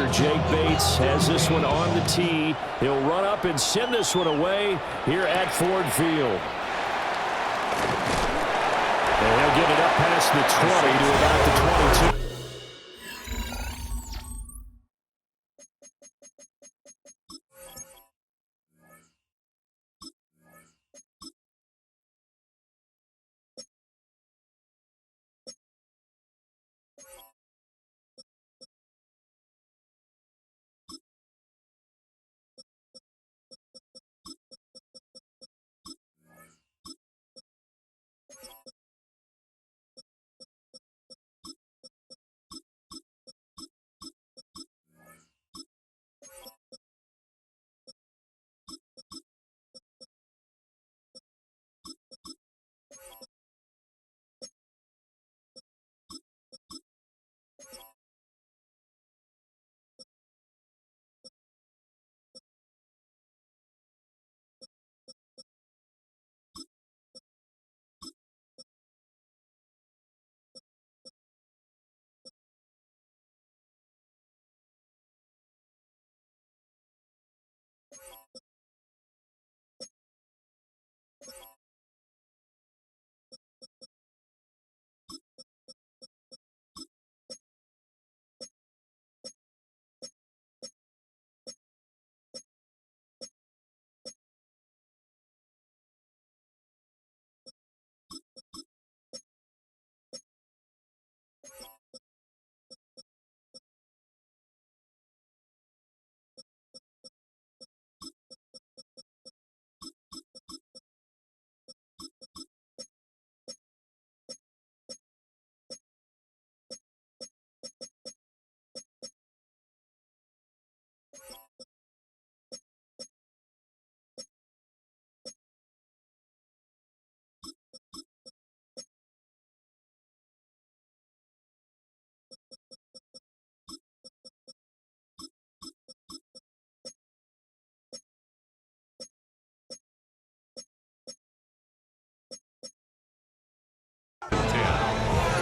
Punter Jake Bates has this one on the tee. He'll run up and send this one away here at Ford Field. And he'll get it up past the 20 to about the 22.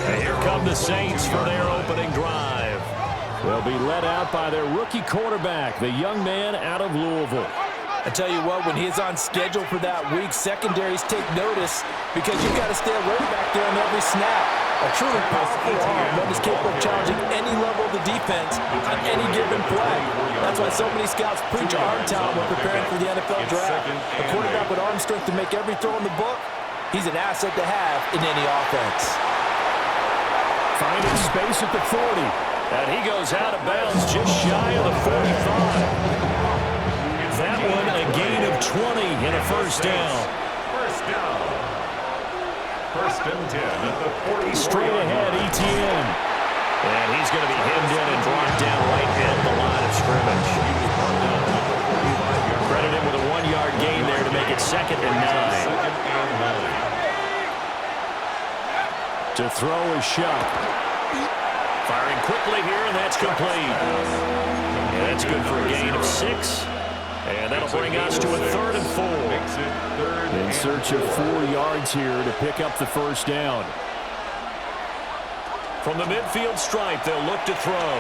And here come the Saints for their opening drive. They'll be led out by their rookie quarterback, the young man out of Louisville. I tell you what, when he's on schedule for that week, secondaries take notice because you've got to stay alert back there on every snap. A truly powerful arm, one is capable of challenging any level of the defense on any given play. That's why so many scouts preach arm talent when preparing for the NFL draft. A quarterback with arm strength to make every throw in the book, he's an asset to have in any offense. Finding space at the 40. And he goes out of bounds just shy of the 45. That one a gain of 20 and a first down. First down. First and 10 at the 40. Straight ahead, Etienne. And he's going to be hemmed in and brought down right at the line of scrimmage. Credit him with a 1-yard gain there to make it 2nd and 9. To throw is Shuck. Firing quickly here, and that's complete. And that's good for a gain of 6. And that'll bring us to a 3rd and 4. In search of 4 yards here to pick up the first down. From the midfield stripe, they'll look to throw.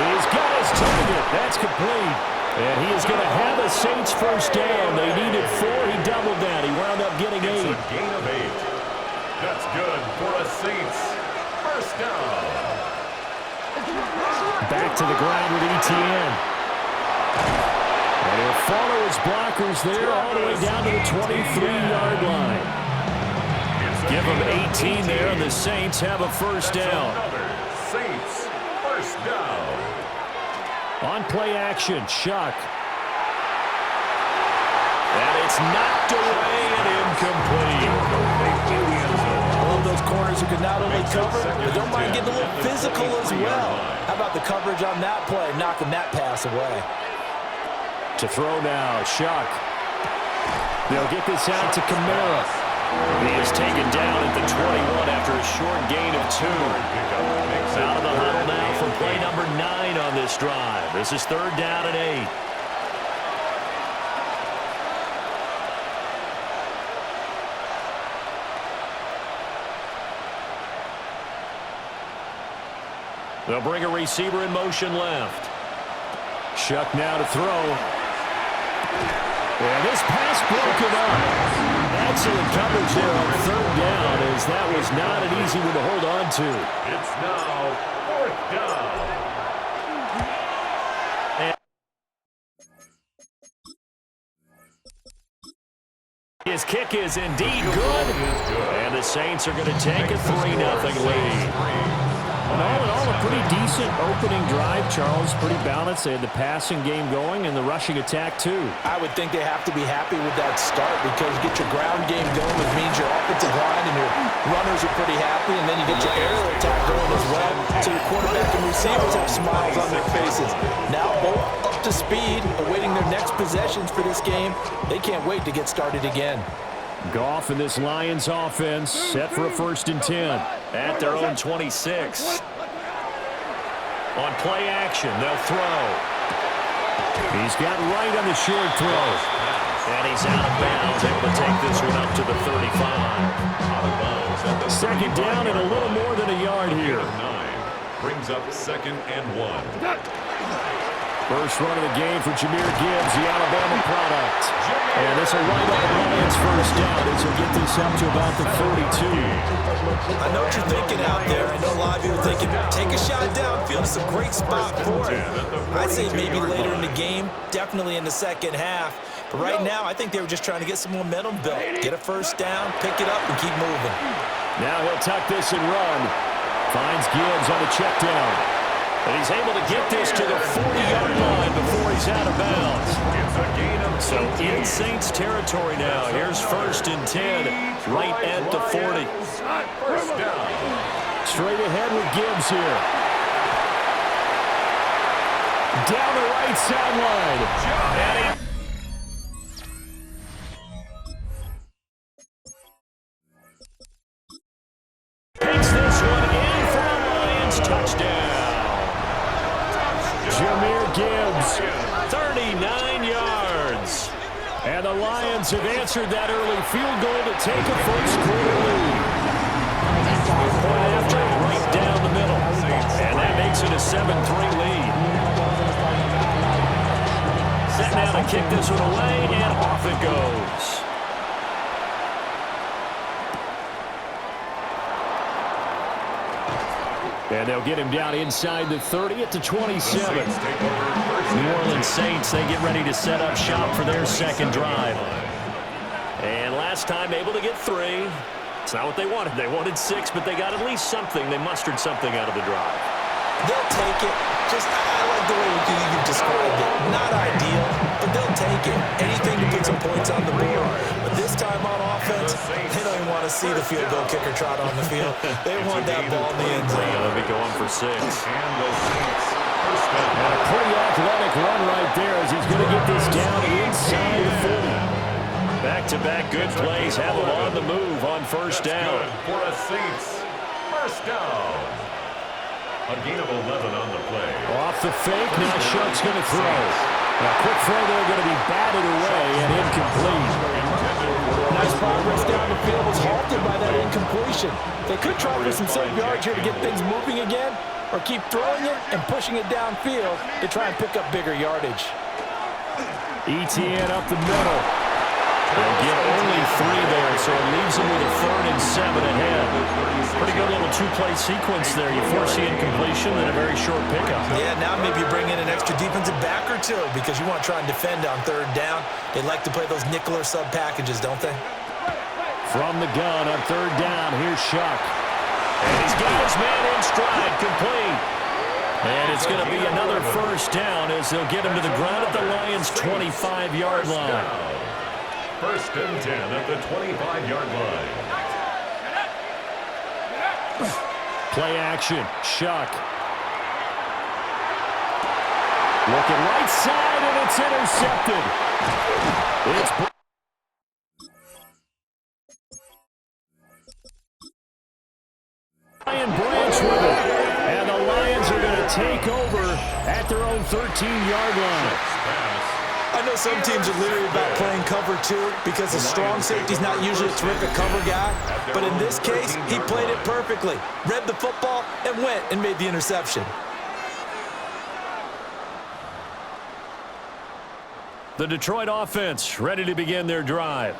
He's got his target. That's complete. And he is going to have a Saints first down. They needed 4. He doubled that. He wound up getting 8. It's a gain of 8. That's good for a Saints first down. Back to the ground with Etienne. And he'll follow his blockers there all the way down to the 23-yard line. Give them 18 there, and the Saints have a first down. Saints first down. On play action, Shuck. And it's knocked away and incomplete. All of those corners who can not only cover, but don't mind getting a little physical as well. How about the coverage on that play, knocking that pass away? To throw now, Shuck. They'll get this out to Kamara. He is taken down at the 21 after a short gain of 2. Out of the huddle now for play number 9 on this drive. This is 3rd down and 8. They'll bring a receiver in motion left. Shuck now to throw. And this pass broken up. Excellent coverage there on third down, as that was not an easy one to hold on to. It's now fourth down. His kick is indeed good. And the Saints are going to take a 3-0 lead. And all in all, a pretty decent opening drive, Charles. Pretty balanced. They had the passing game going and the rushing attack, too. I would think they have to be happy with that start because you get your ground game going, which means your offensive line and your runners are pretty happy, and then you get your aerial attack going as well. So your quarterback and receivers have smiles on their faces. Now both up to speed, awaiting their next possessions for this game. They can't wait to get started again. Goff and this Lions offense set for a 1st and 10. At their own 26. On play action, they'll throw. He's got right on the short throw. And he's out of bounds, able to take this one up to the 35. Second down and a little more than a yard here. Brings up 2nd and 1. First run of the game for Jahmyr Gibbs, the Alabama product. And this will wind up the Lions' first down as he'll get this up to about the 42. I know what you're thinking out there. I know a lot of you are thinking, take a shot downfield. It's a great spot for it. I'd say maybe later in the game, definitely in the second half. But right now, I think they were just trying to get some momentum built. Get a first down, pick it up, and keep moving. Now he'll tuck this and run. Finds Gibbs on the check down. And he's able to get this to the 40-yard line before he's out of bounds. So in Saints territory now. Here's 1st and 10, right at the 40. Straight ahead with Gibbs here. Down the right sideline. And he picks this one in for the Lions touchdown. Jahmyr Gibbs, 39 yards. And the Lions have answered that early field goal to take a first-quarter lead. Point after, right down the middle. And that makes it a 7-3 lead. Set now to kick this one away, and off it goes. And they'll get him down inside the 30 at the 27. New Orleans Saints, they get ready to set up shop for their second drive. And last time able to get 3. It's not what they wanted. They wanted 6, but they got at least something. They mustered something out of the drive. They'll take it. Just, I like the way you described it. Not ideal, but they'll take it. Anything to put some points on the board. But this time on offense, they don't even want to see the field goal kicker trot on the field. They want that ball in the end zone. They'll be going for 6. And a pretty athletic run right there as he's going to get this down inside the 40. Back-to-back good plays have him on the move on first down. For a Saints first down. A gain of 11 on the play. Off the fake, now Shuck's going to throw. A quick throw there, going to be batted away and incomplete. Nice progress down the field, was halted by that incompletion. They could try for some save yards here to get things moving again, or keep throwing it and pushing it downfield to try and pick up bigger yardage. ETN up the middle. They'll get only 3 there, so it leaves them with a 3rd and 7 ahead. Pretty good little 2-play sequence there. You force the incompletion and a very short pickup. Yeah, now maybe you bring in an extra defensive back or 2 because you want to try and defend on 3rd down. They like to play those nickel or sub packages, don't they? From the gun on 3rd down, here's Shuck. And he's got his man in stride, complete. And it's going to be another first down as they'll get him to the ground at the Lions' 25-yard line. 1st and 10 at the 25-yard line. Play action, Shuck. Looking right side, and it's intercepted. It's Brian Branch with it. And the Lions are going to take over at their own 13-yard line. I know some teams are leery about playing cover 2 because the strong safety's not usually a terrific cover guy. But in this case, he played it perfectly. Read the football and went and made the interception. The Detroit offense ready to begin their drive.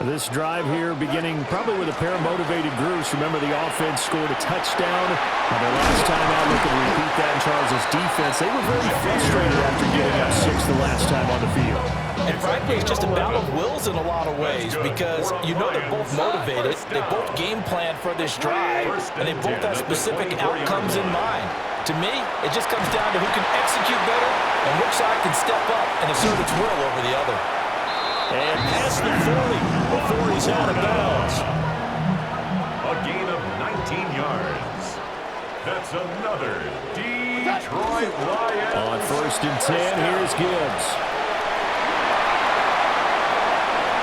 This drive here beginning probably with a pair of motivated groups. Remember, the offense scored a touchdown. And their last time out, looking to repeat that in Charles' defense. They were very frustrated after giving up 6 the last time on the field. And frankly, it's just a battle of wills in a lot of ways because you know they're both motivated. They both game plan for this drive, and they both have specific outcomes in mind. To me, it just comes down to who can execute better and which side can step up and assert its will over the other. And past the 40 before he's out of bounds. A gain of 19 yards. That's another Detroit Lions. On 1st and 10, here's Gibbs.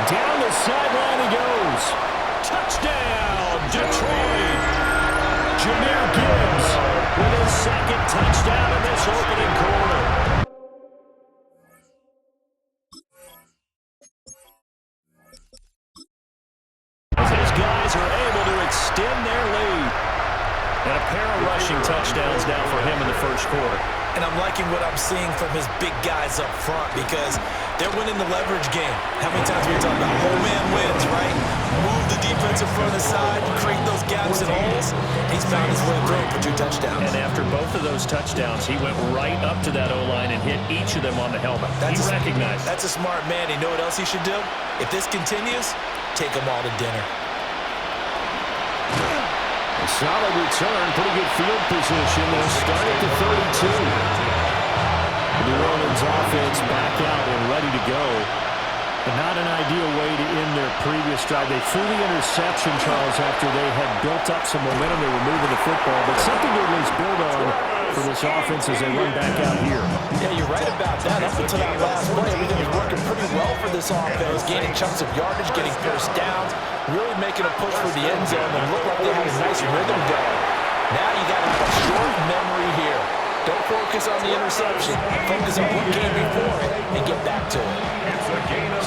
Down the sideline he goes. Touchdown, Detroit. Jahmyr Gibbs with his 2nd touchdown in this opening quarter. Guys are able to extend their lead. And a pair of rushing touchdowns now for him in the 1st quarter. And I'm liking what I'm seeing from his big guys up front because they're winning the leverage game. How many times we talk about whole man wins, right? Move the defensive front aside, create those gaps and holes. He's found his way through for 2 touchdowns. And after both of those touchdowns, he went right up to that O-line and hit each of them on the helmet. He recognized. That's a smart man. You know what else he should do? If this continues, take them all to dinner. A solid return, pretty good field position. They'll start at the 32. The New Orleans offense back out and ready to go. But not an ideal way to end their previous drive. They threw the interception, Charles, after they had built up some momentum. They were moving the football, but something to at least build on for this offense as they run back out here. Yeah, you're right about that. Up until that last play, everything was working pretty well for this offense, gaining chunks of yardage, getting first downs, really making a push for the end zone, and looked like they had a nice rhythm going. Now you got to have a short memory here. Don't focus on the interception. Focus on what came before it and get back to it.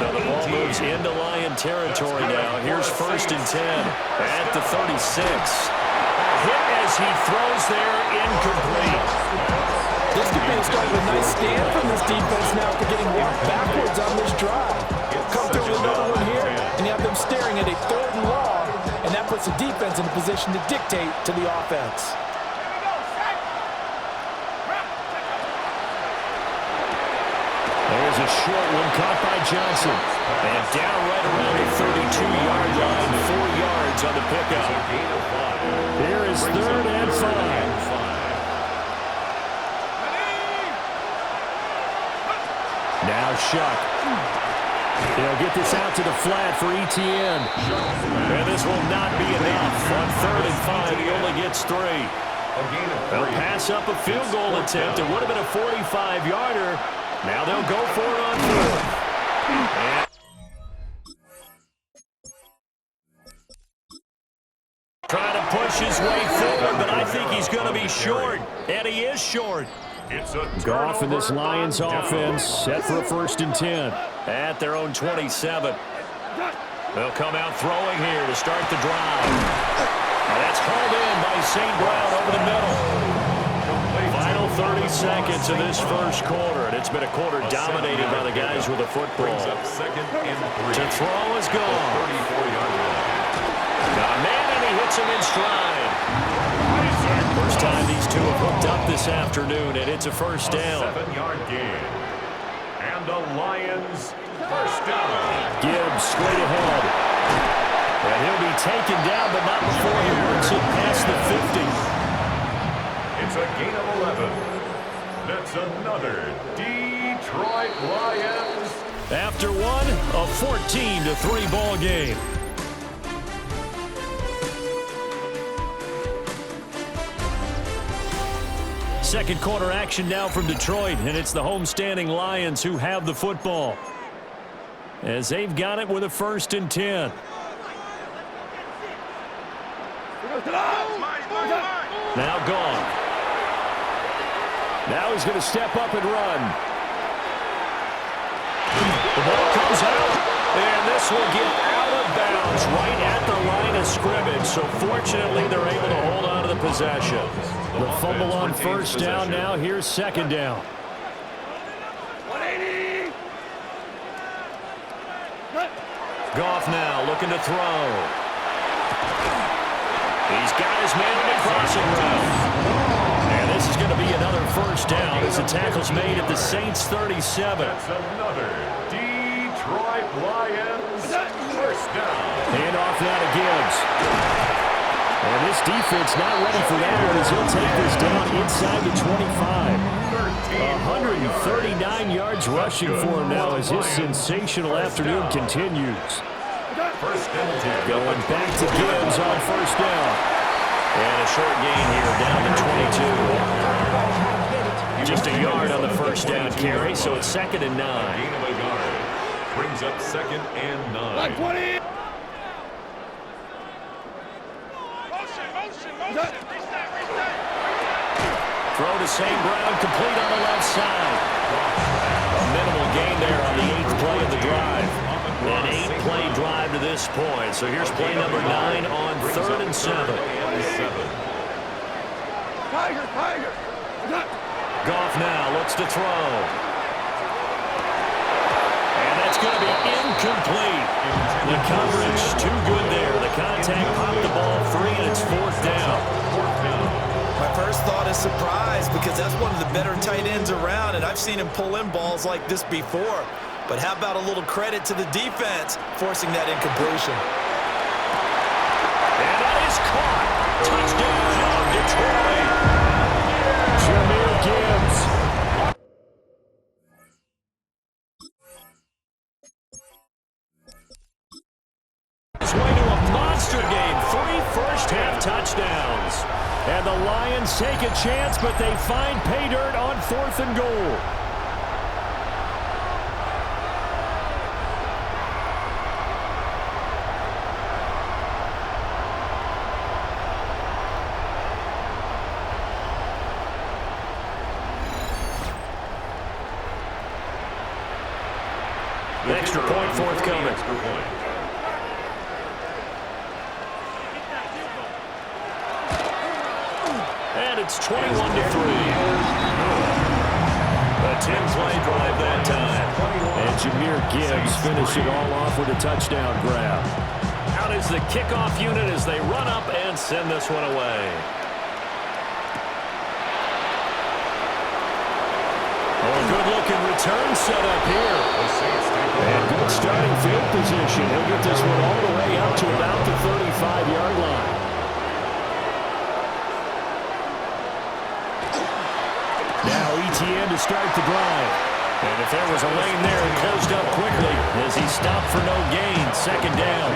So the ball moves into Lion territory now. Here's 1st and 10 at the 36. Hit as he throws there, incomplete. This could be the start of a nice stand from this defense now after getting walked backwards on this drive. Come through with another one here, and you have them staring at a 3rd and long, and that puts the defense in a position to dictate to the offense. There's a short one caught by Johnson. And down right around the 32-yard line, 4 yards on the pickup. Here is 3rd and 5. Now Shuck. They'll get this out to the flat for Etienne. And this will not be enough. On 3rd and 5, he only gets 3. They'll pass up a field goal attempt. It would have been a 45-yarder. Now they'll go for it on 4th. Trying to push his way forward, but I think he's going to be short. And he is short. Goff and this Lions offense set for a 1st and 10 at their own 27. They'll come out throwing here to start the drive. And that's hauled in by St. Brown over the middle. Final 30 seconds of this 1st quarter, and it's been a quarter dominated by the guys with the football. To throw is gone. Now Madden, he hits him in stride. First time these two have hooked up this afternoon, and it's a 1st down. 7-yard gain. And the Lions 1st down. Gibbs straight ahead. And he'll be taken down, but not before he works it past the 50. It's a gain of 11. That's another Detroit Lions. After one, a 14-3 ball game. Second quarter action now from Detroit, and it's the homestanding Lions who have the football, as they've got it with a 1st and 10. Now gone. Now he's going to step up and run. This will get out of bounds right at the line of scrimmage, so fortunately they're able to hold on to the possession. The fumble on first down now. Here's second down. 180. Goff now looking to throw. He's got his man on the crossing route. And this is going to be another first down as the tackle's made at the Saints' 37. That's another Detroit Lions first down. Hand off now to Gibbs. And this defense not ready for that as he'll take this down inside the 25. 139 yards rushing for him now as his sensational afternoon continues. First and 10. Going back to Gibbs on first down. And a short gain here down to 22. Just a yard on the first down carry, so it's second and 9. Gain of a yard. Brings up second and 9. 20. Throw to St. Brown, complete on the left side. A minimal gain there on the 8th play of the drive. An 8-play drive to this point. So here's play number 9 on 3rd and 7. Tiger. Goff now looks to throw. And that's going to be incomplete. The coverage too good there. The contact popped the ball free, and it's 4th down. My first thought is surprise because that's one of the better tight ends around, and I've seen him pull in balls like this before. But how about a little credit to the defense forcing that incompletion? And that is caught. Touchdown, Detroit. Jameer Gibbs. His way to a monster game. 3 first-half touchdowns. And the Lions take a chance, but they find pay dirt on 4th and goal. The extra point forthcoming. And it's 21-3. A 10-play drive that time. And Jameer Gibbs finished it all off with a touchdown grab. Out is the kickoff unit as they run up and send this one away. Oh, a good-looking return set up here. And good starting field position. He'll get this one all the way up to about the 35-yard line. Now ETN to start the drive. And if there was a lane there, it closed up quickly as he stopped for no gain. Second down.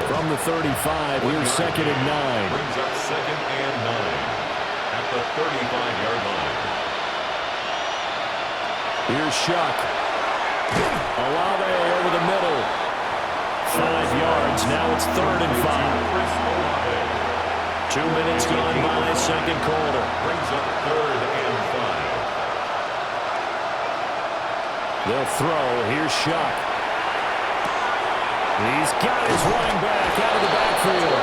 From the 35, here's second and 9. Brings up second and 9 at the 35-yard line. Here's Shuck. Olave over the middle. 5 yards. Now it's 3rd and 5. 2 minutes gone by, second quarter. Brings up 3rd and 5. They'll throw. Here's Shuck. He's got his running back out of the backfield.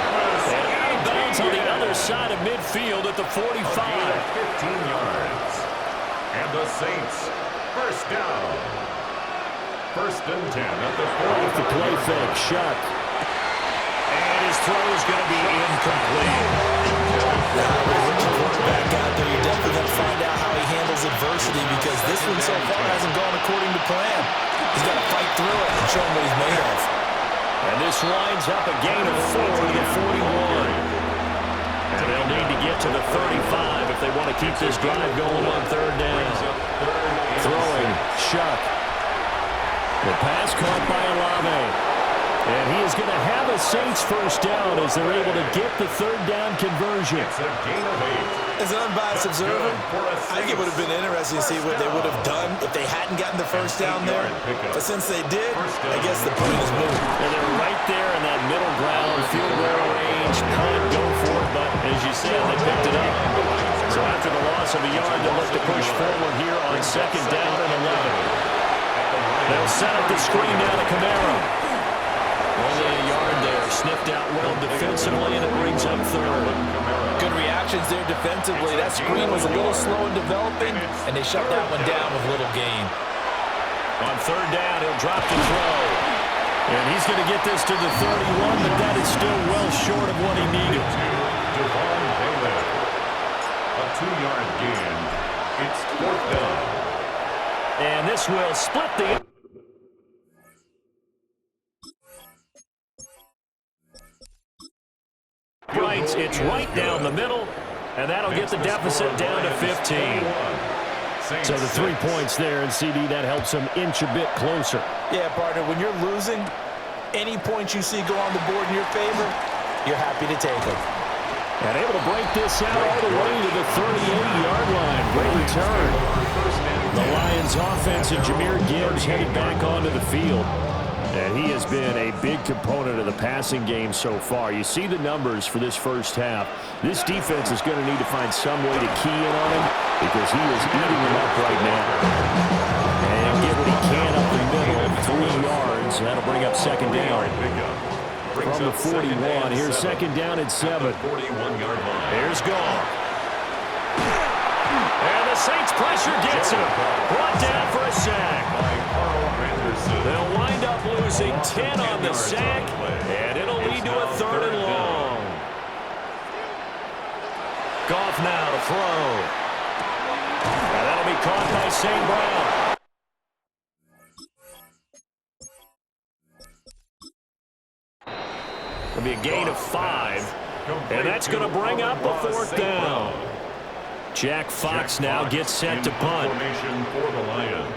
And out of bounds on the other side of midfield at the 45. 15 yards. And the Saints, first down. First and 10 at the 45. Off the play fake, Shuck. And his throw is going to be incomplete. Back out there, you're definitely going to find out how he handles adversity because this one so far hasn't gone according to plan. He's got to fight through it and show him what he's made of. And this lines up a gain of 4 to the 41. And they'll need to get to the 35 if they want to keep this drive going on 3rd down. Throwing, Shuck. The pass caught by Olave. And he is going to have a Saints first down as they're able to get the 3rd down conversion. It's a gain of 8. As an unbiased observer, I think it would have been interesting to see what they would have done if they hadn't gotten the first down there. But since they did, I guess the point is moved. And they're right there in that middle ground, field goal range, punt, go for it. But as you said, they picked it up. So after the loss of a yard, they'll look to push forward here on 2nd down and 11. They'll set up the screen down to Camaro. Only a yard there. Sniffed out well defensively, and it brings up third. Good reactions there defensively. That screen was a little slow in developing, and they shut that one down with little gain. On third down, he'll drop to throw. And he's going to get this to the 31, but that is still well short of what he needed. A 2-yard gain. It's fourth down. And this will split the... It's right down the middle, and that'll get the deficit down to 15. So the 3 points there, and CD, that helps them inch a bit closer. Yeah, partner, when you're losing, any points you see go on the board in your favor, you're happy to take them. And able to break this out all the way to the 38-yard line. Great return. The Lions offense and Jahmyr Gibbs headed back onto the field. And he has been a big component of the passing game so far. You see the numbers for this first half. This defense is going to need to find some way to key in on him because he is eating them up right now. And get what he can up the middle, 3 yards. That'll bring up second down. From the 41, here's second down at 7. Here's Goff. And the Saints pressure gets him. Brought down for a sack. They'll wind up losing 10 on the sack, and it'll lead to a 3rd and long. Goff now to throw. And that'll be caught by St. Brown. It'll be a gain of 5, and that's going to bring up a 4th down. Jack Fox now gets set to punt. For the Lions.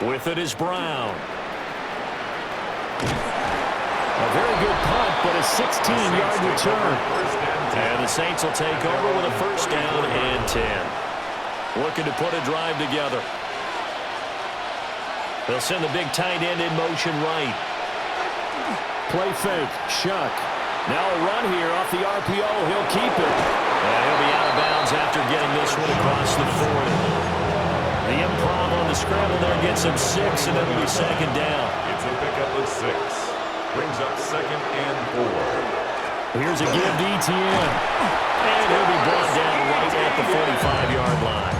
With it is Brown. A very good punt, but a 16-yard return. And the Saints will take over with a 1st down and 10. Looking to put a drive together. They'll send the big tight end in motion right. Play fake, Shuck. Now a run here off the RPO. He'll keep it. And he'll be out of bounds after getting this one across the 40. The improv on the scramble there gets him 6, and it'll be second down. It's a pickup of 6. Brings up 2nd and 4. Here's a give to Etienne. And he'll be brought down right at the 45-yard line.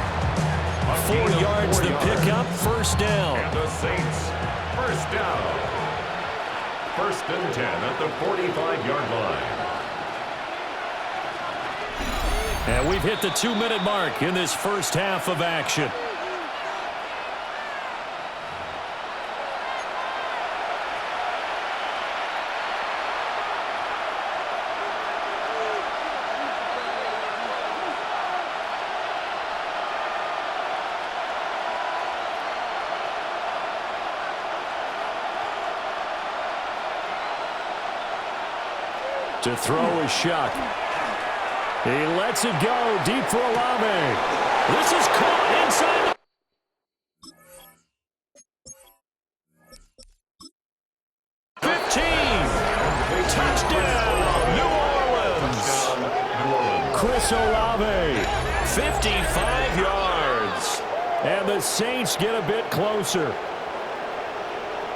4 yards the pickup, 1st down. And the Saints, 1st down. 1st and 10 at the 45-yard line. And we've hit the 2-minute mark in this first half of action. To throw is Shuck. He lets it go deep for Olave. This is caught inside. Touchdown, New Orleans. Chris Olave, 55 yards. And the Saints get a bit closer.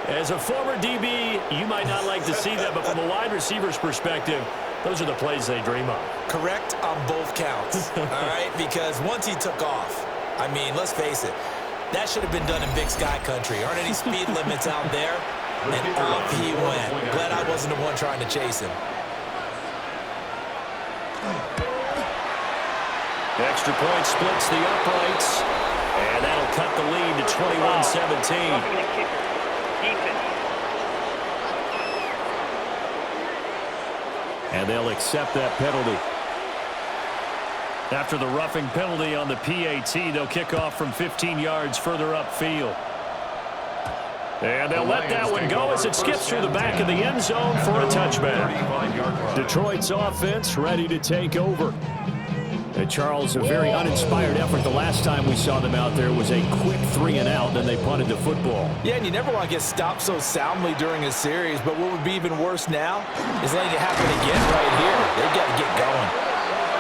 As a former DB, you might not like to see that, but from a wide receiver's perspective, those are the plays they dream of. Correct on both counts, all right? Because once he took off, I mean, let's face it, that should have been done in Big Sky country. Aren't any speed limits out there? And off he went. Glad I wasn't the one trying to chase him. The extra point splits the uprights, and that'll cut the lead to 21-17. And they'll accept that penalty. After the roughing penalty on the PAT, they'll kick off from 15 yards further upfield. And they'll let that one go as it skips through the back of the end zone for a touchback. Detroit's offense ready to take over. And Charles, a very uninspired effort. The last time we saw them out there was a quick 3-and-out, then they punted the football. Yeah, and you never want to get stopped so soundly during a series, but what would be even worse now is letting it happen again right here. They've got to get going.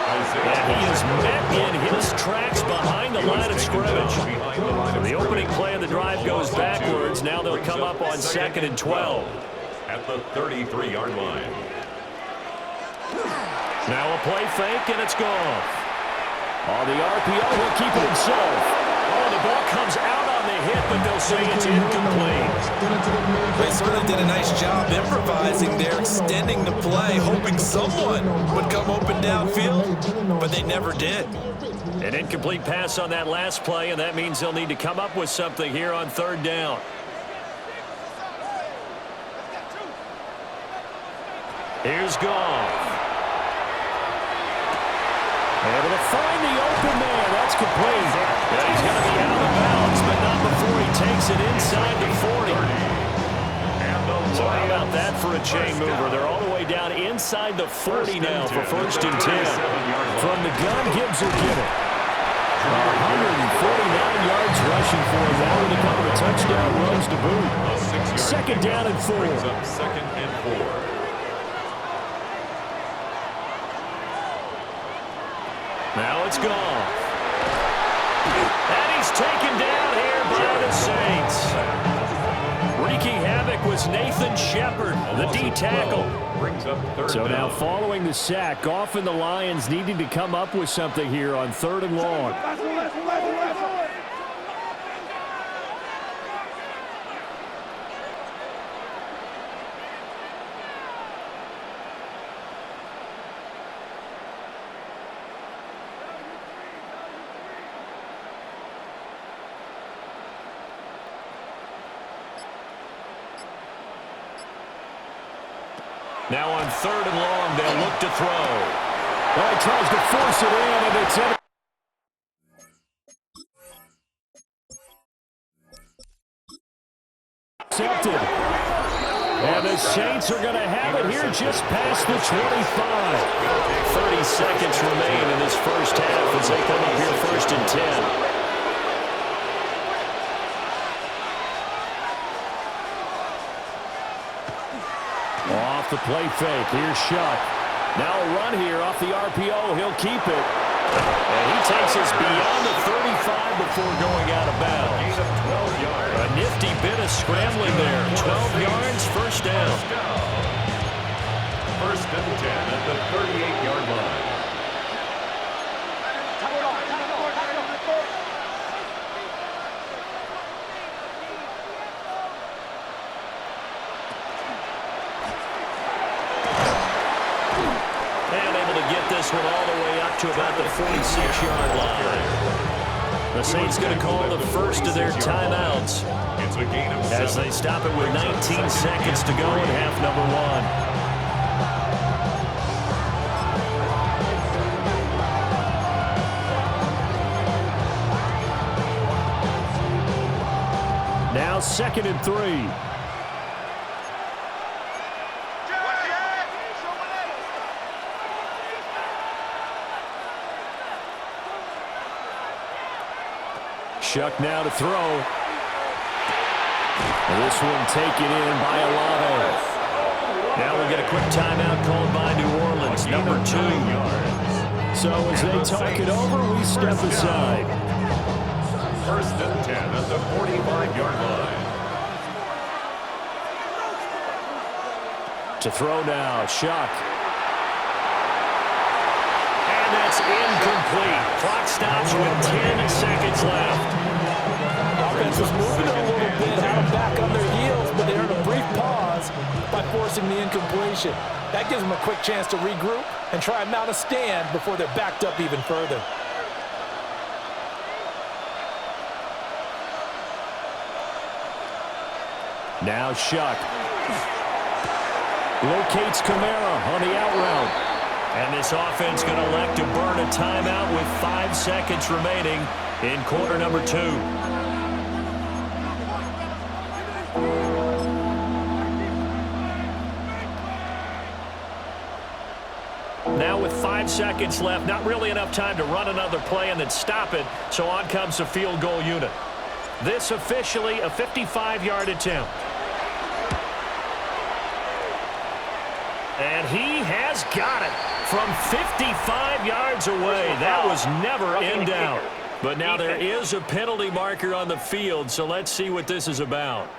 And he is met in his tracks behind the line of scrimmage. The opening play of the drive goes backwards. Now they'll come up on 2nd and 12. At the 33-yard line. Now a play fake, and it's gone. On the RPO, he'll keep it himself. Oh, the ball comes out on the hit, but they'll say it's incomplete. They certainly did a nice job improvising there, extending the play, hoping someone would come open downfield, but they never did. An incomplete pass on that last play, and that means they'll need to come up with something here on 3rd down. Here's Goff. Able to find the open man. That's complete. Yeah, he's going to be out of bounds, but not before he takes it inside the 40. So how about that for a chain mover? They're all the way down inside the 40 now for 1st and 10. From the gun, Gibbs will get it. 149 yards rushing for him. Now with a couple of touchdown runs to boot. 2nd down and 4. 2nd and 4. Now it's gone. And he's taken down here by the Saints. Wreaking havoc was Nathan Shepard, the D tackle. So now following the sack, Goff and the Lions needing to come up with something here on 3rd and long. Now on 3rd and long, they'll look to throw. Well, he tries to force it in, and it's intercepted. And the Saints are going to have it here just past the 25. 30 seconds remain in this first half as they come up here 1st and 10. Off the play fake. Here's Shuck. Now a run here off the RPO. He'll keep it. And he takes us beyond the 35 before going out of bounds. A nifty bit of scrambling there. 12 yards, 1st down. 1st and 10 at the 38-yard line. This one all the way up to about the 46-yard line. The Saints going to call the first of their timeouts as they stop it with 19 seconds to go in half number 1. Now 2nd and 3. Shuck now to throw. This one taken in by Alano. Now we'll get a quick timeout called by New Orleans, number 2. So as they talk it over, we step aside. 1st and 10 at the 45-yard line. To throw now, Shuck. And that's incomplete. Clock stops with 10 seconds left. Offense was moving a little bit, had them back on their heels, but they earned a brief pause by forcing the incompletion. That gives them a quick chance to regroup and try and mount a stand before they're backed up even further. Now Shuck. Locates Kamara on the out route. And this offense going to elect to burn a timeout with 5 seconds remaining in quarter number 2. Now with 5 seconds left, not really enough time to run another play and then stop it, so on comes the field goal unit. This officially a 55-yard attempt. And he has got it. from 55 yards away. That was never in doubt. But now there is a penalty marker on the field, so let's see what this is about.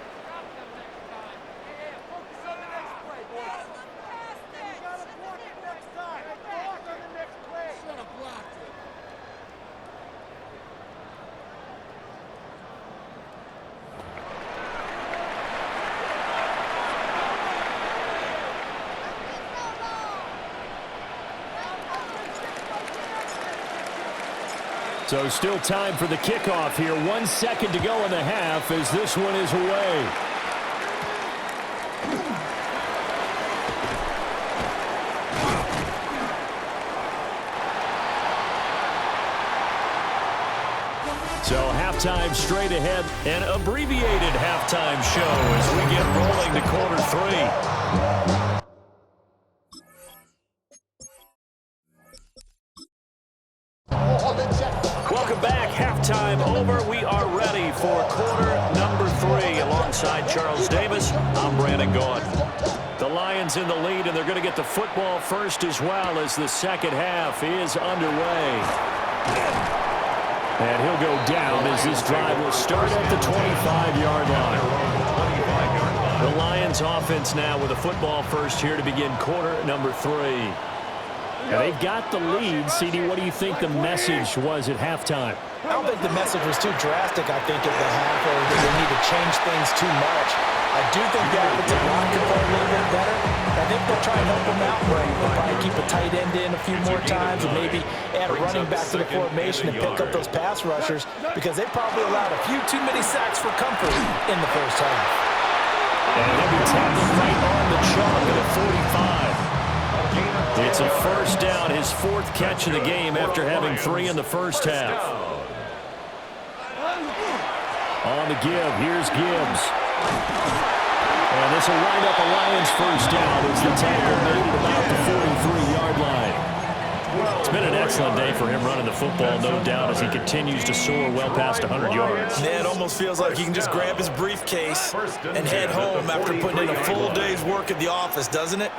So still time for the kickoff here. 1 second to go in the half as this one is away. So halftime straight ahead, an abbreviated halftime show as we get rolling to quarter three. Welcome back. Halftime over. We are ready for quarter number 3. Alongside Charles Davis, I'm Brandon Gaughan. The Lions in the lead, and they're going to get the football first as well as the second half is underway. And he'll go down as this drive will start at the 25-yard line. The Lions offense now with a football first here to begin quarter number 3. Now they've got the lead. CD, what do you think the message was at halftime? I don't think the message was too drastic, I think, at the half, or that they need to change things too much. I do think the offensive line can play a little bit better. I think they'll try and help them out. They'll probably keep a tight end in a few more times and maybe add a running back to the formation and pick up those pass rushers because they probably allowed a few too many sacks for comfort in the first half. And they'll be tackling right on the chalk at a 45. It's a first down, his 4th catch of the game after having 3 in the first half. On the give, here's Gibbs. And this will wind up a Lions first down as the tackle made it about the 43-yard line. It's been an excellent day for him running the football, no doubt, as he continues to soar well past 100 yards. Yeah, it almost feels like he can just grab his briefcase and head home after putting in a full day's work at the office, doesn't it?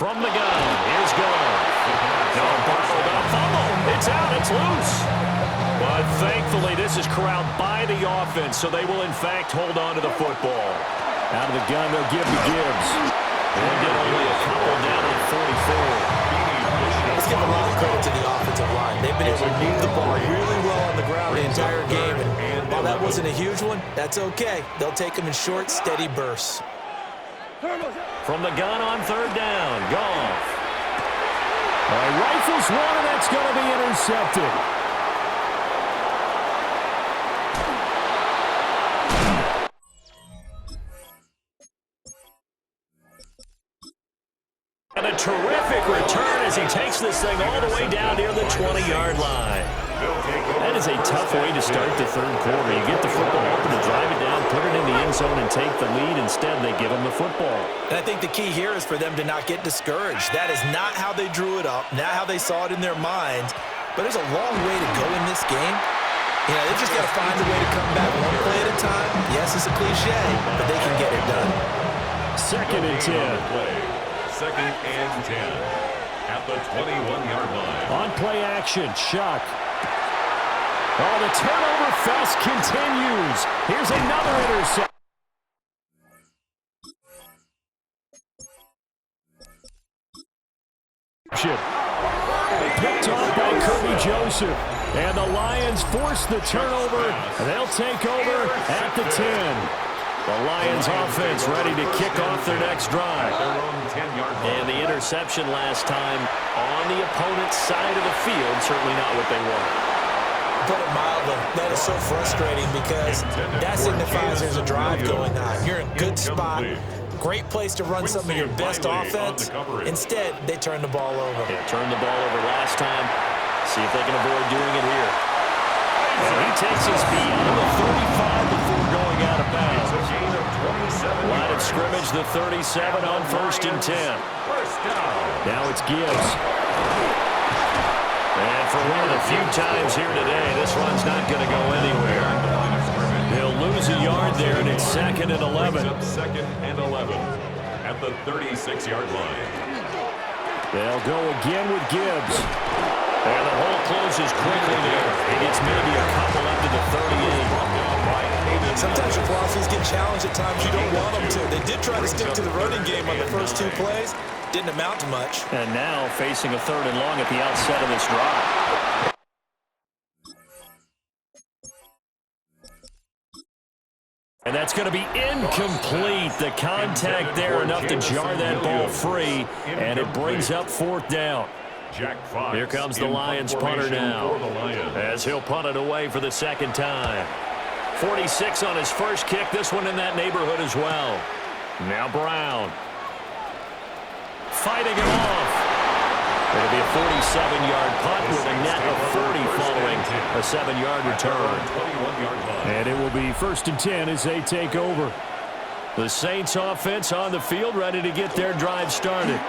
From the gun, here's Goff. No, Barkley got a fumble. It's out, it's loose. But thankfully, this is corralled by the offense, so they will, in fact, hold on to the football. Out of the gun, they'll give to Gibbs. They'll get only a couple down at 44. Let's give a lot of credit to the offensive line. They've been able to move the ball really well on the ground the entire game. And while that wasn't a huge one, that's okay. They'll take them in short, steady bursts. From the gun on 3rd down, Goff. Rifles one, and that's going to be intercepted. And a terrific return as he takes this thing all the way down near the 20-yard line. That is a tough way to start the 3rd quarter. You get the football open to drive it down, put it in the end zone, and take the lead. Instead, they give them the football. And I think the key here is for them to not get discouraged. That is not how they drew it up, not how they saw it in their minds. But there's a long way to go in this game. You know, they just got to find a way to come back one play at a time. Yes, it's a cliche, but they can get it done. 2nd and 10. 2nd and 10 at the 21-yard line. On play action, Shock. Oh, the turnover fest continues. Here's another interception. Picked off by Kirby Joseph. And the Lions force the turnover. They'll take over at the 10. The Lions offense ready to kick off their next drive. And the interception last time on the opponent's side of the field, certainly not what they wanted. Put it mildly, that is so frustrating because that signifies there's a drive going on. You're in a good spot, great place to run some of your best offense. Instead, they turn the ball over. Yeah, turned the ball over last time. See if they can avoid doing it here. And he takes his beyond the 35 before going out of bounds. Line of scrimmage, the 37 on 1st and 10. Now it's Gibbs. And for one of the few times here today, this one's not going to go anywhere. He'll yard there, and it's 2nd and 11. Up 2nd and 11 at the 36-yard line. They'll go again with Gibbs. And the hole closes quickly there. He gets maybe a couple up to the 38. Sometimes your philosophies get challenged at times you don't want them to. They did try to stick to the running game on the first 2 plays. Didn't amount to much. And now facing a 3rd and long at the outset of this drive. And that's going to be incomplete. The contact there enough to jar that ball free, and it brings up 4th down. Here comes the Lions punter now, as he'll punt it away for the 2nd time. 46 on his first kick, this one in that neighborhood as well. Now Brown. Fighting it off. It'll be a 47-yard punt with a net of 40 following a 7-yard return. And it will be 1st and 10 as they take over. The Saints offense on the field, ready to get their drive started.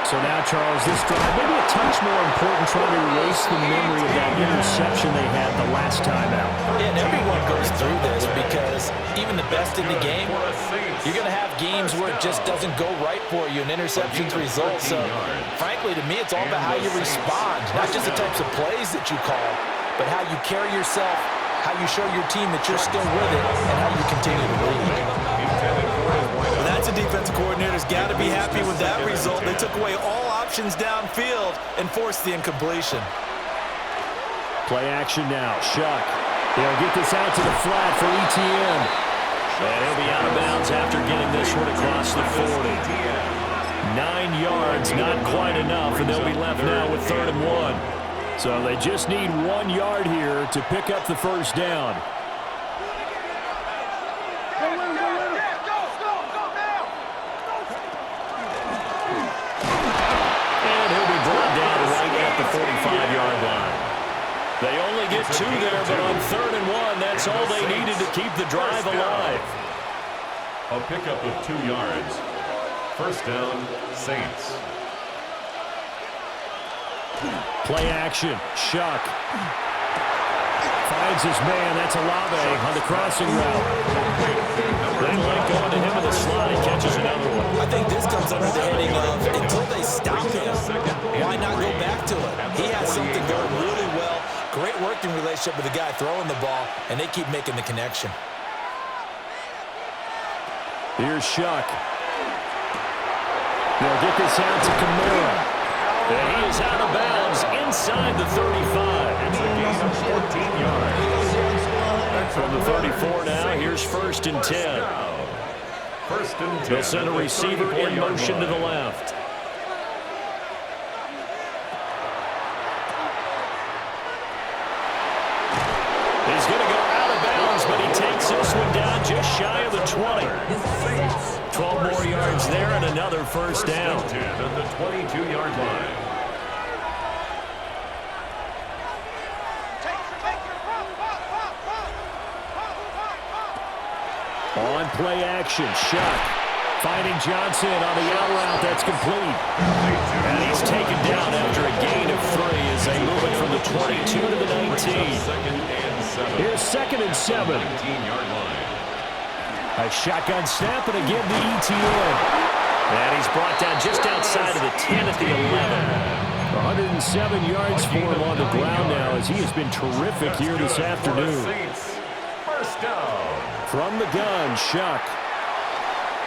So now, Charles, this drive maybe a touch more important, trying to erase the memory of that interception they had the last time out. And everyone goes through this because even the best in the game, you're going to have games where it just doesn't go right for you and interceptions result. So, frankly, to me, it's all about how you respond, not just the types of plays that you call, but how you carry yourself, how you show your team that you're still with it, and how you continue to lead. Well, that's a defensive coordinator's got to be happy with that result. They took away all options downfield and forced the incompletion. Play action now. Shuck. They'll get this out to the flat for ETN. And he'll be out of bounds after getting this one across the 40. 9 yards, not quite enough, and they'll be left now with 3rd and 1. So they just need 1 yard here to pick up the 1st down. And he'll be brought down right at the 45-yard line. They only get 2 there, but on 3rd and 1, that's all they needed to keep the drive alive. A pickup of 2 yards. 1st down, Saints. Play action. Shuck. Finds his man. That's Olave on the crossing route. They let go into him in the slot. He catches another one. I think this comes under the heading of until they stop him, why not go back to it? He has something going really well. Great working relationship with the guy throwing the ball, and they keep making the connection. Here's Shuck. They'll get this out to Kamara. And he is out of bounds inside the 35. It's a gain of 14 yards. From the 34 now, here's 1st and 10. 1st and 10. They'll send a receiver in motion to the left. He's going to go out of bounds, but he takes this one down just shy of the 20. 12 more yards there and another 1st down. 10 at the 22-yard line. On play action, Shuck finding Johnson on the out route. That's complete. And he's taken down after a gain of 3 as they move it from the 22 to the 19. Here's 2nd and 7. 19-yard line. A shotgun snap and again to ETN. And he's brought down just outside of the 10 at the 11. 107 yards for him on the ground now as he has been terrific here this afternoon. 1st down. From the gun, Shuck.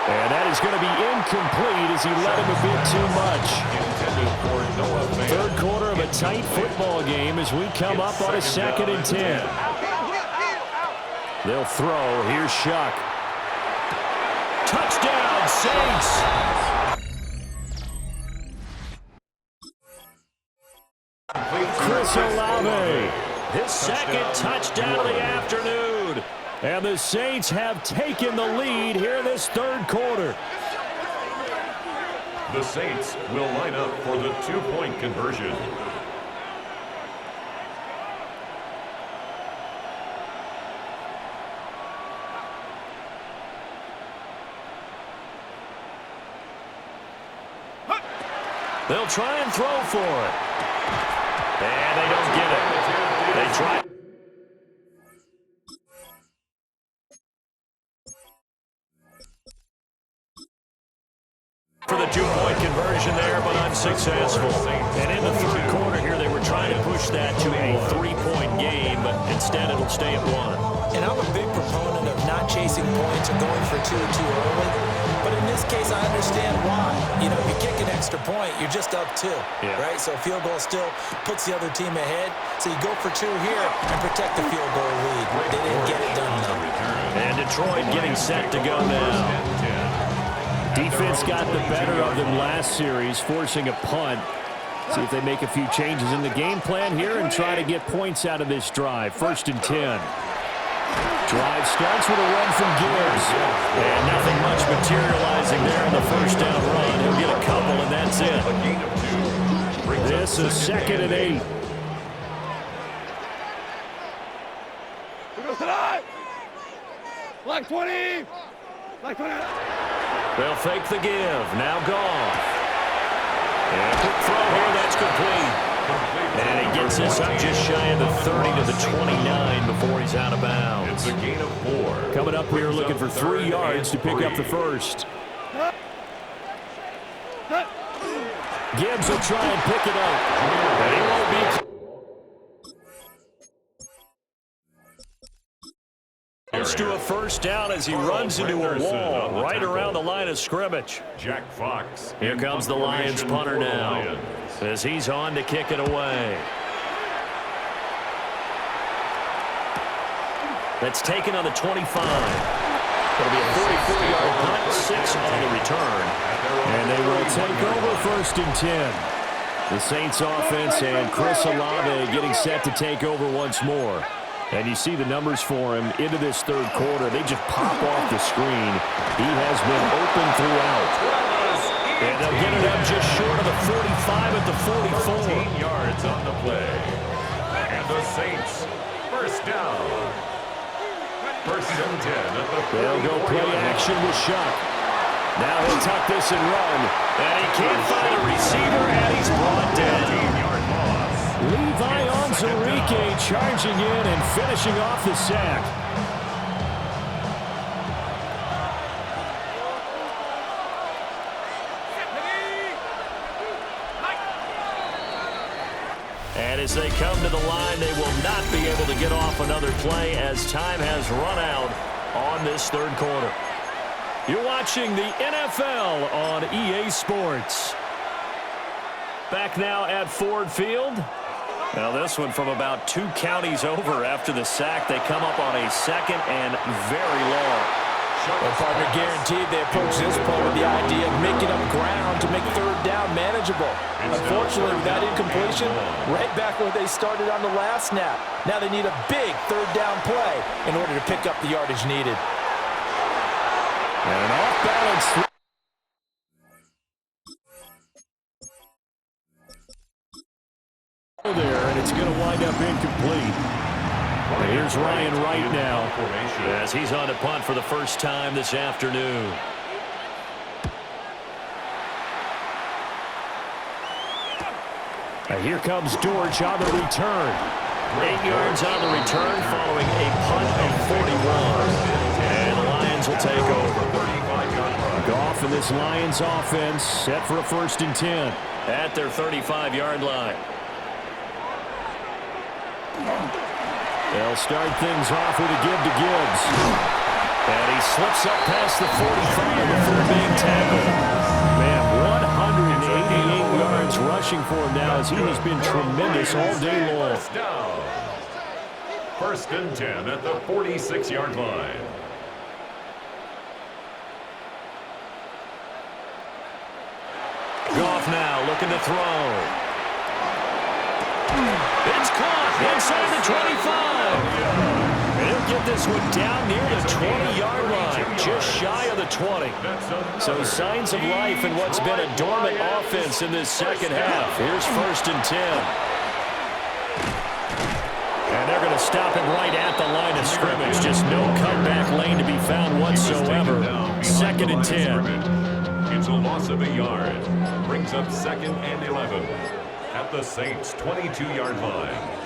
And that is going to be incomplete as he let him a bit too much. 3rd quarter of a tight football game as we come up on a 2nd and 10. They'll throw. Here's Shuck. Touchdown, Saints! Chris Olave, his 2nd touchdown of the afternoon. And the Saints have taken the lead here in this 3rd quarter. The Saints will line up for the 2-point conversion. They'll try and throw for it. And they don't get it. They try. successful. And in the third quarter here, they were trying to push that to a 3-point game, but instead it'll stay at 1. And I'm a big proponent of not chasing points or going for two too early. But in this case, I understand why. You know, if you kick an extra point, you're just up 2, right? So a field goal still puts the other team ahead. So you go for 2 here and protect the field goal lead. They didn't get it done, though. And Detroit getting set to go now. Defense got the better of them last series, forcing a punt. See if they make a few changes in the game plan here and try to get points out of this drive. 1st and 10. Drive starts with a run from Gibbs. And nothing much materializing there in the first down run. He'll get a couple, and that's it. This is 2nd and 8. Black 20! Black 20! They'll fake the give. Now Goff. And a quick throw here. That's complete. And he gets this up just shy of the 30 to the 29 before he's out of bounds. It's a gain of 4. Coming up here looking for 3 yards to pick up the first. Gibbs will try and pick it up. And he won't be. Close to a first down as he runs into a wall right around the line of scrimmage. Jack Fox. Here comes the Lions punter now as he's on to kick it away. That's taken on the 25. It'll be a 44-yard punt, 6 on the return. And they will take over 1st and 10. The Saints offense and Chris Olave getting set to take over once more. And you see the numbers for him into this third quarter. They just pop off the screen. He has been open throughout. And they'll get it up just short of the 45 at the 44. 14 yards on the play. And the Saints, first down. 1st and 10 at the 44. They'll go play action with Shuck. Now he'll tuck this and run. And he can't find a receiver, and he's brought down. 15-yard loss. Levi Onwuzurike charging in and finishing off the sack. And as they come to the line, they will not be able to get off another play as time has run out on this third quarter. You're watching the NFL on EA Sports. Back now at Ford Field. Now this one from about 2 counties over after the sack. They come up on a 2nd and very long. Well, partner, guaranteed they approach this play with the idea of making up ground to make 3rd down manageable. Unfortunately, with that incompletion, right back where they started on the last snap. Now they need a big 3rd down play in order to pick up the yardage needed. And an off-balance. There, and it's going to wind up incomplete. And here's Ryan Wright now as he's on to punt for the first time this afternoon. And here comes Dortch on the return. 8 yards on the return following a punt of 41. And the Lions will take over. Goff and this Lions offense set for a 1st and 10 at their 35-yard line. They'll start things off with a give to Gibbs. And he slips up past the 45 before being tackled. Man, 188 yards rushing for him now as he has been tremendous all day long. 1st and 10 at the 46-yard line. Goff now looking to throw. It's caught inside the 25. And he'll get this one down near the 20-yard line, just shy of the 20. So signs of life in what's been a dormant offense in this second half. Here's 1st and 10. And they're going to stop him right at the line of scrimmage. Just no comeback lane to be found whatsoever. 2nd and 10. It's a loss of a yard. Brings up 2nd and 11. At the Saints' 22-yard line.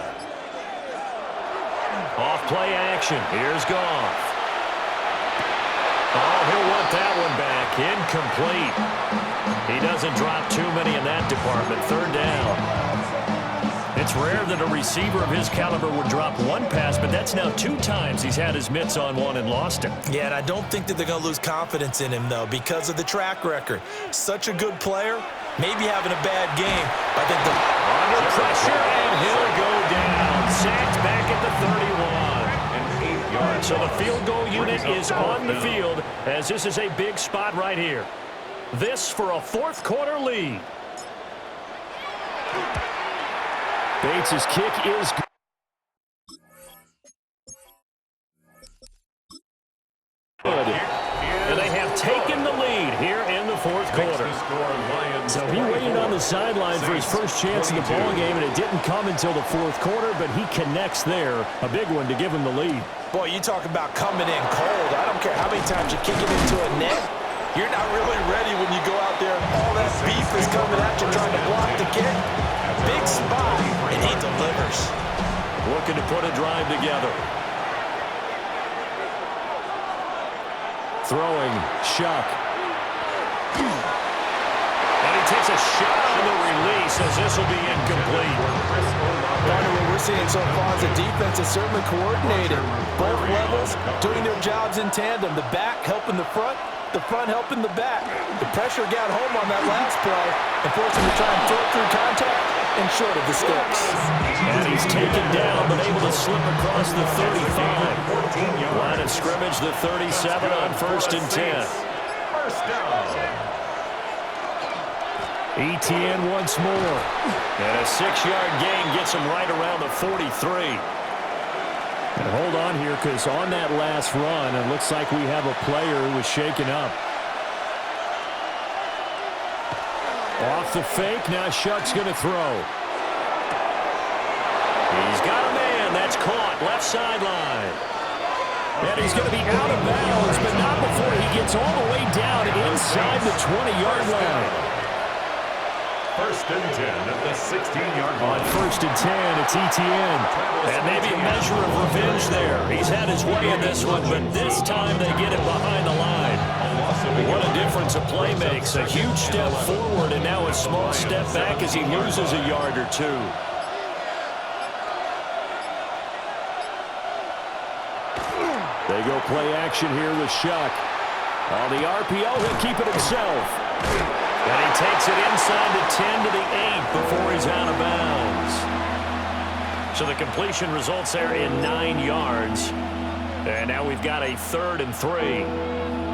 Off play action. Here's Goff. Oh, he'll want that one back. Incomplete. He doesn't drop too many in that department. Third down. It's rare that a receiver of his caliber would drop one pass, but that's now 2 times he's had his mitts on one and lost it. Yeah, and I don't think that they're going to lose confidence in him, though, because of the track record. Such a good player, maybe having a bad game. I think under pressure, and he'll go down. Sacked back at the 31. So the field goal unit is on the field, as this is a big spot right here. This for a 4th quarter lead. Bates' kick is good. And they have taken the lead here in the 4th quarter. So he waited on the sideline for his first chance in the ballgame, and it didn't come until the 4th quarter, but he connects there. A big one to give him the lead. Boy, you talk about coming in cold. I don't care how many times you kick it into a net. You're not really ready when you go out there and all that beef is coming at you trying to block the kick. Big spot, and he delivers. Looking to put a drive together. Throwing, Shuck. And he takes a shot on the release as this will be incomplete. Partner, what we're seeing so far is the defense is certainly coordinated. Both levels doing their jobs in tandem. The back helping the front helping the back. The pressure got home on that last play and forced him to try and throw through contact and short of the sticks. And he's taken down, but able to slip across the 35. Line of scrimmage, the 37 on 1st and 10. First down. ETN once more. And a 6-yard gain gets him right around the 43. And hold on here, because on that last run, it looks like we have a player who was shaken up. Off the fake, now Shuck's going to throw. He's got a man. That's caught. Left sideline. And he's going to be out of bounds, but not before he gets all the way down inside the 20-yard line. 1st and 10 at the 16-yard line. On 1st and 10, it's ETN. And maybe a measure of revenge there. He's had his way in this one, but this time they get it behind the line. What a difference a play makes. A huge step forward and now a small step back as he loses a yard or 2. They go play action here with Shuck. On the RPO, he'll keep it himself. And he takes it inside the 10 to the 8 before he's out of bounds. So the completion results there in 9 yards. And now we've got a 3rd and 3.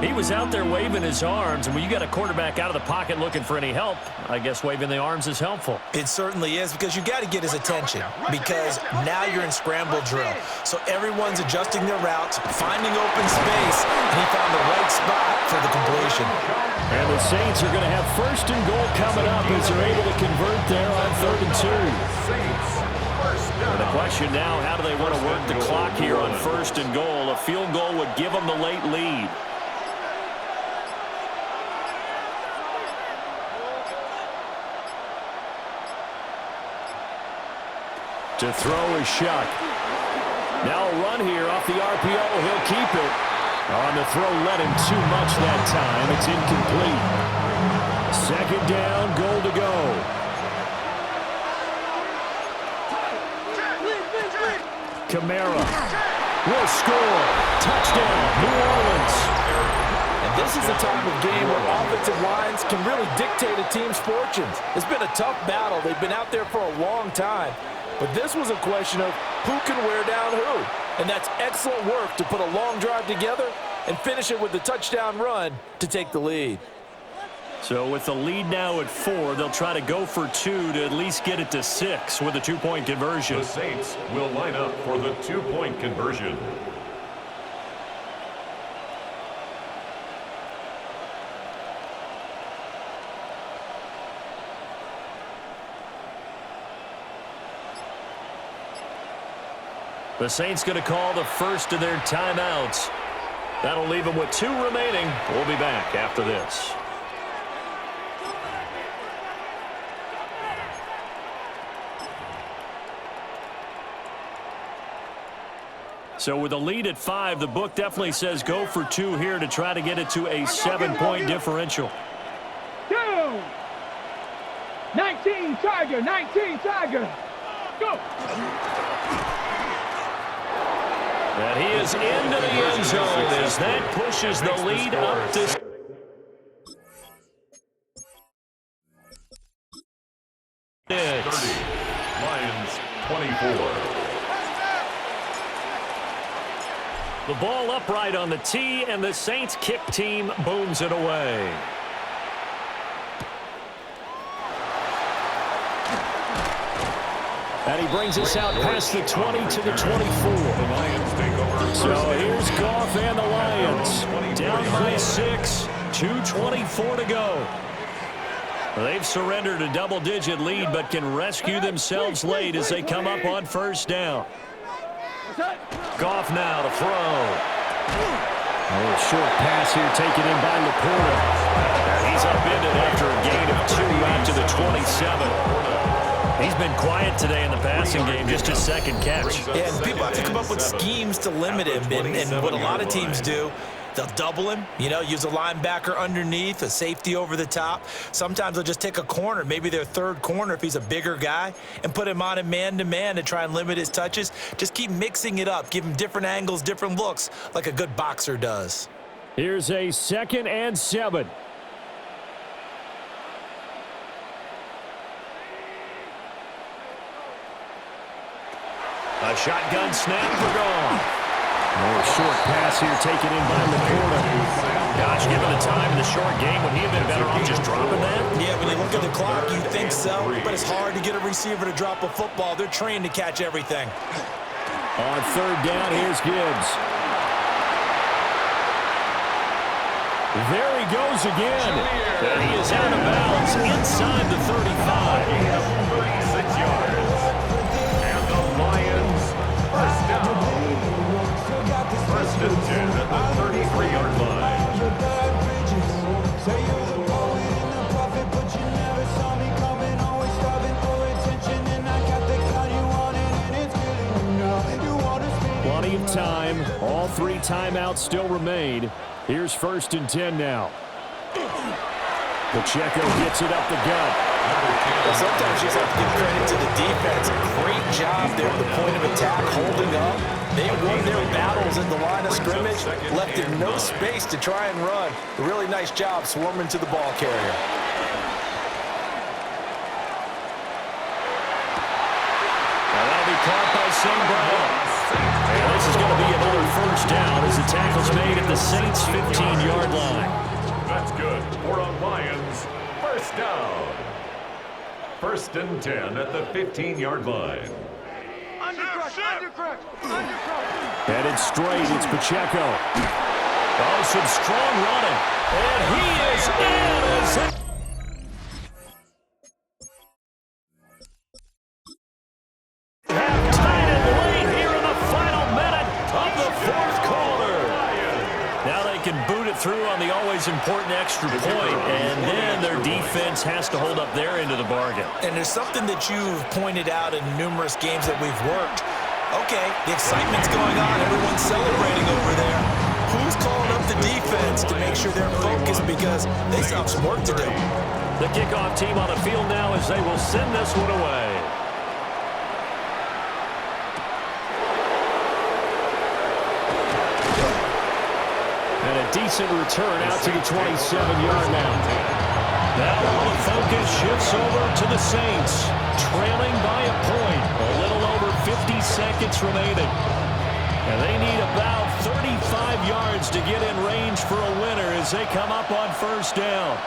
He was out there waving his arms, and when you got a quarterback out of the pocket looking for any help, I guess waving the arms is helpful. It certainly is, because you got to get his attention, because now you're in scramble drill. So everyone's adjusting their routes, finding open space, and he found the right spot for the completion. And the Saints are going to have 1st and goal coming up as they're able to convert there on 3rd and 2. And the question now, how do they want to work the clock here on 1st and goal? A field goal would give them the late lead. To throw is Shuck. Now a run here off the RPO. He'll keep it. On the throw, led him too much that time. It's incomplete. 2nd down, goal to go. Kamara will score. Touchdown, New Orleans. And this is the time of game where offensive lines can really dictate a team's fortunes. It's been a tough battle. They've been out there for a long time. But this was a question of who can wear down who. And that's excellent work to put a long drive together and finish it with a touchdown run to take the lead. So with the lead now at 4, they'll try to go for 2 to at least get it to 6 with a 2-point conversion. The Saints will line up for the 2-point conversion. The Saints going to call the first of their timeouts. That'll leave them with 2 remaining. We'll be back after this. So with a lead at 5, the book definitely says go for 2 here to try to get it to a 7-point differential. 2. 19 Tiger, 19 Tiger. Go. And he is into the end zone as that pushes the lead up to... Lions 24. The ball upright on the tee, and the Saints kick team booms it away. And he brings us out past the 20 to the 24. The Lions take over. So here's Goff and the Lions. Down by 6, 2:24 to go. They've surrendered a double-digit lead, but can rescue themselves late as they come up on first down. Goff now to throw. A short pass here taken in by Laporta. And he's upended after a gain of 2 out to the 27. He's been quiet today in the passing game, just his second catch. Yeah, and people have to come up with schemes to limit him, and what a lot of teams do, they'll double him, use a linebacker underneath, a safety over the top. Sometimes they'll just take a corner, maybe their third corner if he's a bigger guy, and put him on a man-to-man to try and limit his touches. Just keep mixing it up, give him different angles, different looks, like a good boxer does. Here's a 2nd and 7. A shotgun snap for Goff. A short pass here taken in by Laporta. Gosh, given the time in the short game, would he have been better off just dropping that? Yeah, when you look at the clock, you think so, but it's hard to get a receiver to drop a football. They're trained to catch everything. On 3rd down, here's Gibbs. There he goes again. And he is out of bounds inside the 35. 36 yards. And the Lions first down. 1st and 10 at the 33-yard line. Plenty of time. All 3 timeouts still remain. Here's 1st and 10 now. Pacheco gets it up the gut. Well, sometimes you just have to give credit to the defense. Great job there at the point of attack, holding up. They won their battles at the line of scrimmage, left in no space to try and run. A really nice job swarming to the ball carrier. Now that'll be caught by St. Brown. And this is going to be another 1st down as the tackle's made at the Saints' 15-yard line. That's good for a Lions first down. 1st and 10 at the 15-yard line. Headed straight, it's Pacheco. Oh, some strong running. And he is in. Have tied it late here in the final minute of the 4th quarter. Now they can boot it through on the always important extra point, and then their defense has to hold up their end of the bargain. And there's something that you've pointed out in numerous games that we've worked. Okay, the excitement's going on. Everyone's celebrating over there. Who's calling up the defense to make sure they're focused because they still have some work to do? The kickoff team on the field now as they will send this one away. And a decent return out to the 27-yard line. Now all the focus shifts over to the Saints, trailing by a point. A little over 50 seconds remaining. And they need about 35 yards to get in range for a winner as they come up on 1st down.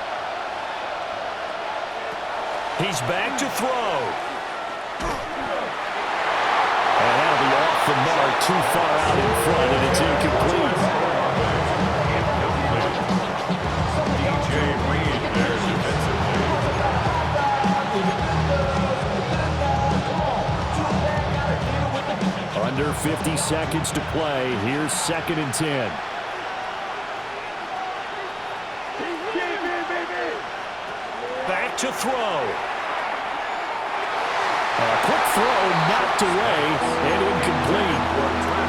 He's back to throw. And that'll be off the mark, too far out in front, and it's incomplete. Under 50 seconds to play. Here's 2nd and 10. Back to throw. A quick throw knocked away and incomplete.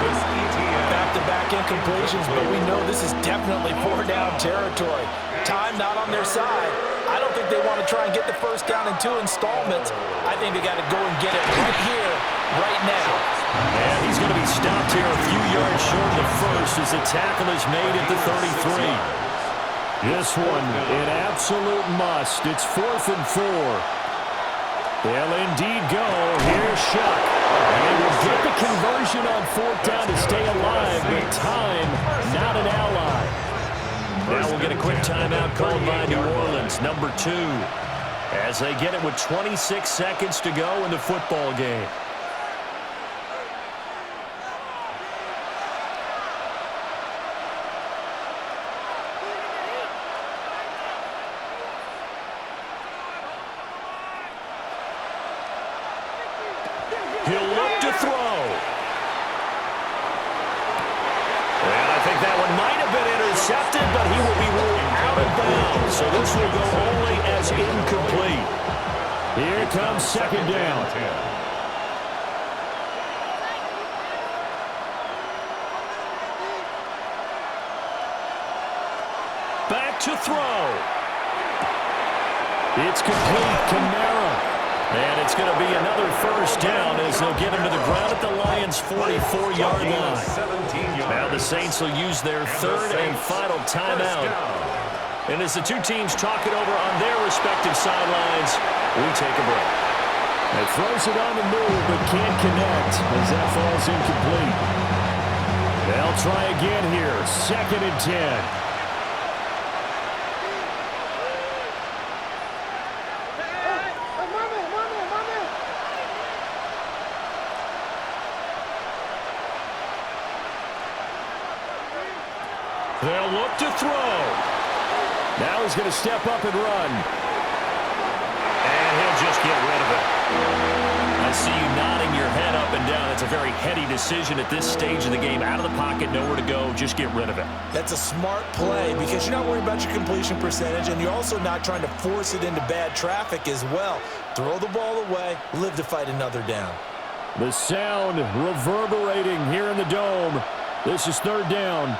Travis Etienne. Back-to-back incompletions, but we know this is definitely four-down territory. Time not on their side. I don't think they want to try and get the first down in 2 installments. I think they got to go and get it right here, right now. And he's going to be stopped here a few yards short of the first as the tackle is made at the 33. This one, an absolute must. It's 4th and 4. They'll indeed go. Here's Shuck. And they will get the conversion on 4th down to stay alive, but time not an ally. Now we'll get a quick timeout called by New Orleans, number 2, as they get it with 26 seconds to go in the football game. He'll look to throw. And I think that one might have been intercepted, but he will be ruled out of bounds. So this will go only as incomplete. Here comes 2nd down. Back to throw. It's complete. Kamara. And it's going to be another first down as they'll get him to the ground at the Lions' 44-yard line. Now the Saints will use their 3rd and final timeout. And as the two teams talk it over on their respective sidelines, we take a break. It throws it on the move but can't connect as that falls incomplete. They'll try again here. 2nd and 10. They'll look to throw. Now he's going to step up and run. And he'll just get rid of it. I see you nodding your head up and down. It's a very heady decision at this stage of the game. Out of the pocket, nowhere to go. Just get rid of it. That's a smart play because you're not worried about your completion percentage, and you're also not trying to force it into bad traffic as well. Throw the ball away, live to fight another down. The sound reverberating here in the Dome. This is 3rd down.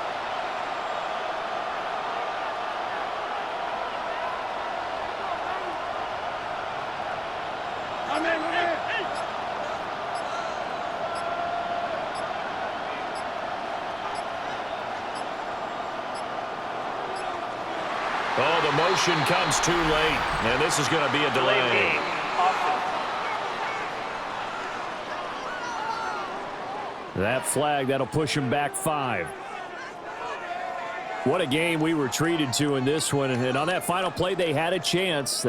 Oh, the motion comes too late, and this is going to be a delay. That flag, that'll push him back 5. What a game we were treated to in this one, and on that final play, they had a chance.